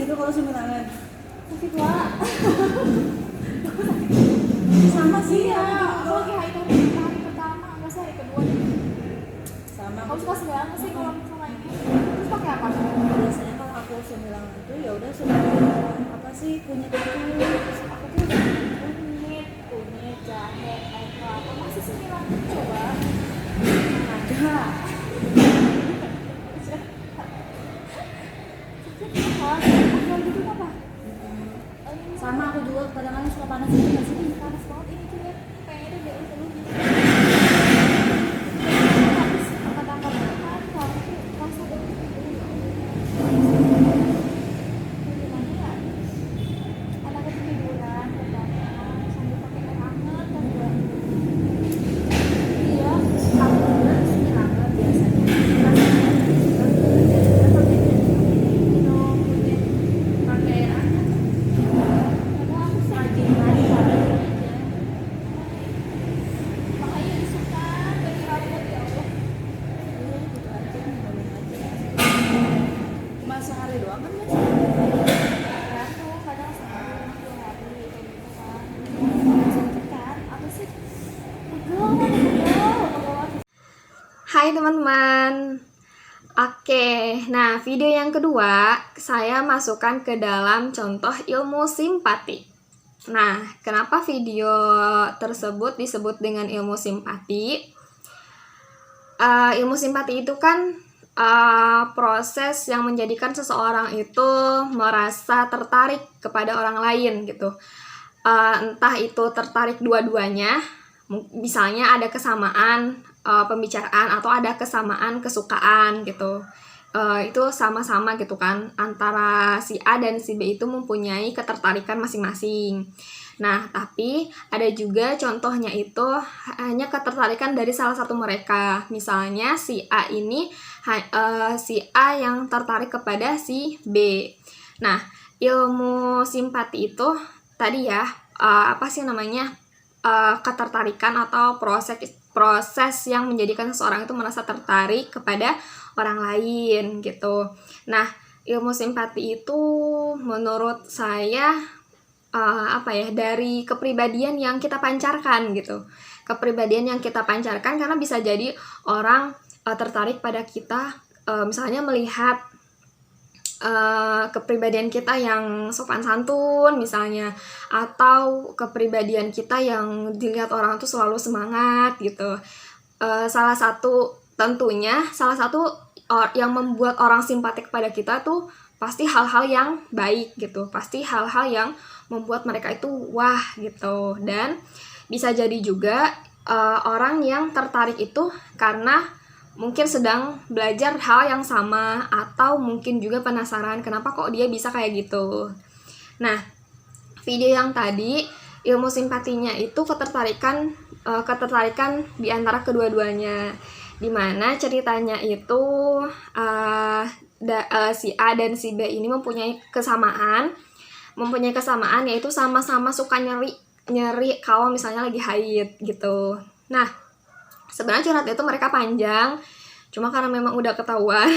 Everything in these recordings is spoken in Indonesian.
itu kalau semilangan? Sakit wak. Sama sih Iya, ya. aku lagi hari pertama, enggak sih hari kedua deh. Sama. Kamu suka semilangan sih kalau misalnya ini? Terus pakai apa? Biasanya kalau aku semilangan itu ya udah semilangan apa sih kunyit itu. Aku tuh udah kunyit, jahe, air kelapa. Masih semilangan coba. Ada. Kalau gitu apa? Sama aku juga kadang-kadang suka panas itu nggak sih? Panas banget ini tuh ya. Pengennya biar seluruh gitu. Habis angkat-angkat makan, kamu tuh pas ada gimana ya? Anak ketiduran, kebanyakan sambil pakai air hangat kan ya. Iya, Aku juga semilangan biasanya. Kita pakai minum kunyit pakai air hangat. padahal aku Rajin aja. makanya disuka dari rambut ya Allah. Iya, gitu aja, ngomongin aja. Cuma sehari doang kan mas? Tergantung, kadang sehari, 2 hari kayak gitu kan. Sakit kan? Apa sih? Pegel. Hai teman-teman. Oke, nah video yang kedua saya masukkan ke dalam contoh ilmu simpati. Nah, kenapa video tersebut disebut dengan ilmu simpati? Ilmu simpati itu kan proses yang menjadikan seseorang itu merasa tertarik kepada orang lain gitu. Entah itu tertarik dua-duanya, misalnya ada kesamaan pembicaraan atau ada kesamaan kesukaan gitu. Itu sama-sama gitu kan, antara si A dan si B itu mempunyai ketertarikan masing-masing. Nah, tapi ada juga contohnya itu hanya ketertarikan dari salah satu mereka. Misalnya si A ini si A yang tertarik kepada si B. Nah, ilmu simpati itu tadi ya, apa sih namanya, ketertarikan atau proses yang menjadikan seseorang itu merasa tertarik kepada orang lain gitu. Nah, ilmu simpati itu menurut saya apa ya, dari kepribadian yang kita pancarkan gitu. Kepribadian yang kita pancarkan, karena bisa jadi orang tertarik pada kita misalnya melihat kepribadian kita yang sopan santun misalnya, atau kepribadian kita yang dilihat orang tuh selalu semangat gitu. Salah satu yang membuat orang simpatik pada kita tuh pasti hal-hal yang baik gitu, pasti hal-hal yang membuat mereka itu wah gitu. Dan bisa jadi juga orang yang tertarik itu karena mungkin sedang belajar hal yang sama, atau mungkin juga penasaran kenapa kok dia bisa kayak gitu. Nah, video yang tadi ilmu simpatinya itu ketertarikan di antara kedua-duanya, dimana ceritanya itu si A dan si B ini mempunyai kesamaan yaitu sama-sama suka nyeri kalau misalnya lagi haid gitu. Nah, sebenarnya curhatnya itu mereka panjang, cuma karena memang udah ketahuan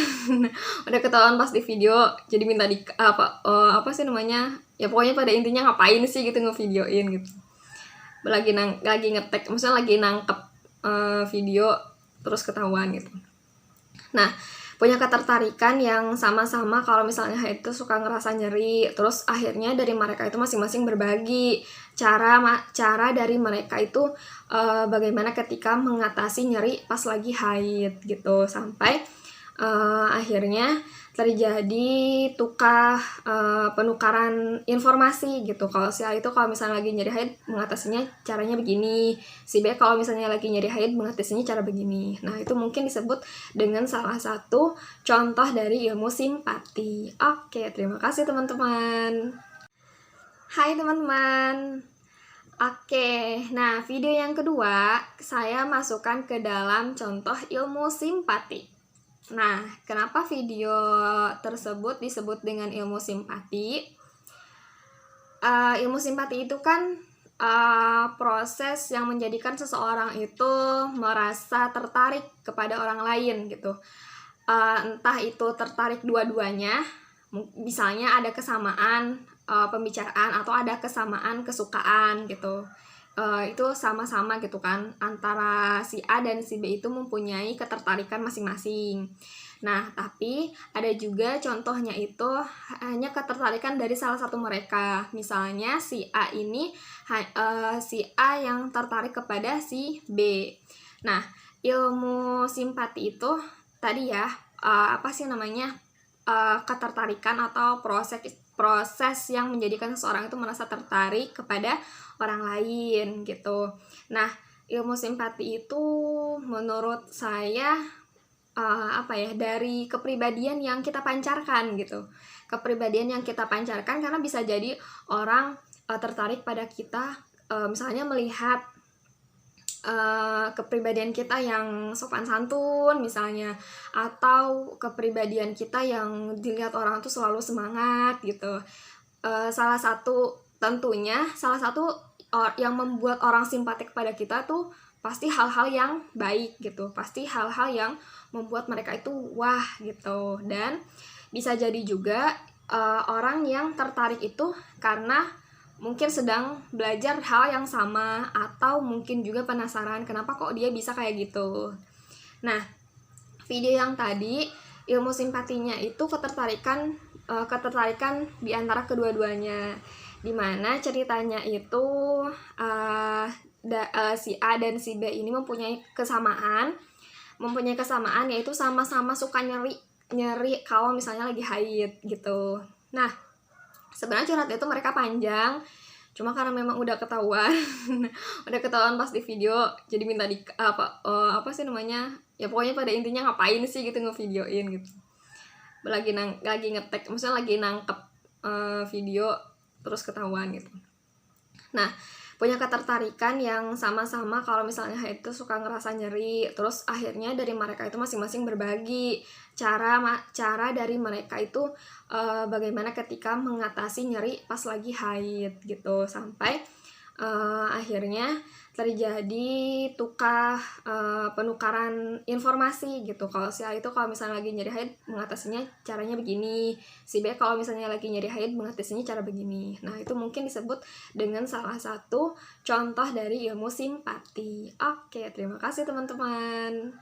udah ketahuan pas di video, jadi minta apa sih namanya ya, pokoknya pada intinya ngapain sih gitu ngevideoin gitu, lagi ngetek, maksudnya lagi nangkep video terus ketahuan gitu. Nah, punya ketertarikan yang sama-sama kalau misalnya haid itu suka ngerasa nyeri. Terus akhirnya dari mereka itu masing-masing berbagi cara dari mereka itu bagaimana ketika mengatasi nyeri pas lagi haid gitu, sampai akhirnya terjadi penukaran informasi gitu. Kalau si A itu kalau misalnya lagi nyeri haid mengatasinya caranya begini, si B kalau misalnya lagi nyeri haid mengatasinya cara begini. Nah, itu mungkin disebut dengan salah satu contoh dari ilmu simpati. Oke, terima kasih teman-teman. Hai teman-teman. Oke, nah video yang kedua saya masukkan ke dalam contoh ilmu simpati. Nah, kenapa video tersebut disebut dengan ilmu simpati? Ilmu simpati itu kan proses yang menjadikan seseorang itu merasa tertarik kepada orang lain gitu. Entah itu tertarik dua-duanya, Misalnya ada kesamaan pembicaraan atau ada kesamaan kesukaan gitu. Itu sama-sama gitu kan, antara si A dan si B itu mempunyai ketertarikan masing-masing. Nah, tapi ada juga contohnya itu hanya ketertarikan dari salah satu mereka. Misalnya si A ini si A yang tertarik kepada si B. Nah, ilmu simpati itu tadi ya, apa sih namanya? Ketertarikan atau proses yang menjadikan seseorang itu merasa tertarik kepada orang lain gitu. Nah, ilmu simpati itu menurut saya apa ya, dari kepribadian yang kita pancarkan gitu. Kepribadian yang kita pancarkan, karena bisa jadi orang tertarik pada kita misalnya melihat kepribadian kita yang sopan santun misalnya, atau kepribadian kita yang dilihat orang tuh selalu semangat gitu. Salah satu yang membuat orang simpatik pada kita tuh pasti hal-hal yang baik gitu, pasti hal-hal yang membuat mereka itu wah gitu. Dan bisa jadi juga orang yang tertarik itu karena mungkin sedang belajar hal yang sama, atau mungkin juga penasaran kenapa kok dia bisa kayak gitu. Nah, video yang tadi ilmu simpatinya itu ketertarikan di antara kedua-duanya, dimana ceritanya itu si A dan si B ini mempunyai kesamaan yaitu sama-sama suka nyeri kalau misalnya lagi haid gitu. Nah, sebenarnya curhat itu mereka panjang, cuma karena memang udah ketahuan pas di video, jadi minta apa sih namanya, ya pokoknya pada intinya ngapain sih gitu ngevideoin gitu, lagi ngetek, maksudnya lagi nangkep video terus ketahuan gitu. Nah, punya ketertarikan yang sama-sama kalau misalnya haid itu suka ngerasa nyeri, terus akhirnya dari mereka itu masing-masing berbagi cara dari mereka itu bagaimana ketika mengatasi nyeri pas lagi haid gitu, sampai akhirnya terjadi penukaran informasi gitu. Kalau si A itu kalau misalnya lagi nyeri haid mengatasinya caranya begini, si B kalau misalnya lagi nyeri haid mengatasinya cara begini. Nah, itu mungkin disebut dengan salah satu contoh dari ilmu simpati. Oke, terima kasih teman-teman.